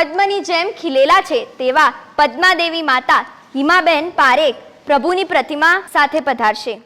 પદ્મની જેમ ખીલેલા છે તેવા પદ્માદેવી માતા હિમાબેન પારેખ પ્રભુની પ્રતિમા સાથે પધારશે.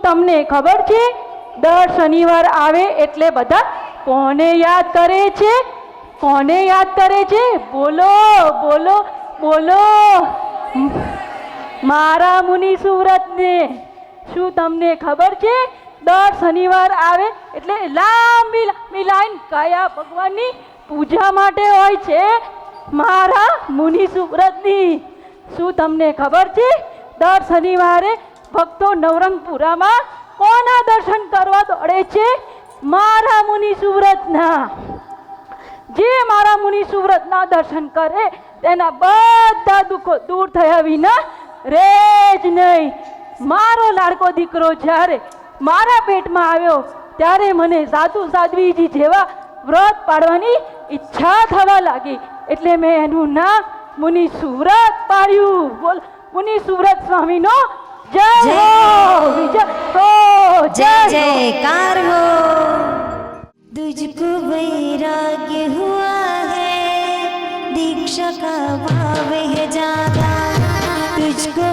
તમને ખબર છે દર શનિવાર આવે એટલે બધા કોને યાદ કરે છે? કોને યાદ કરે છે? બોલો બોલો બોલો. મારા મુનિ સુવ્રતને. શું તમને ખબર છે દર શનિવાર આવે એટલે લાંબી લાંબી લાઈન કયા ભગવાનની પૂજા માટે હોય છે? મારા મુનિ સુવ્રતની. શું તમને ખબર છે દર શનિવારે ભક્તો નવરંગપુરામાં કોના દર્શન કરવા દોડે છે? મારા મુનિ સુવ્રતના. જે મારા મુનિ સુવ્રતના દર્શન કરે તેના બધા દુઃખો દૂર થયા વિના રહે જ નહીં. મારો લાડકો દીકરો જ્યારે મારા પેટમાં આવ્યો ત્યારે મને સાધુ સાધ્વીજી જેવા વ્રત પાડવાની ઈચ્છા થવા લાગી એટલે મેં એનું નામ મુનિ સુવ્રત પાડ્યું. બોલ મુનિ સુવ્રત સ્વામીનો जय हो, विजय हो, जय जयकार हो. तुझको वैराग्य हुआ है, दीक्षा का भाव है जागा. तुझको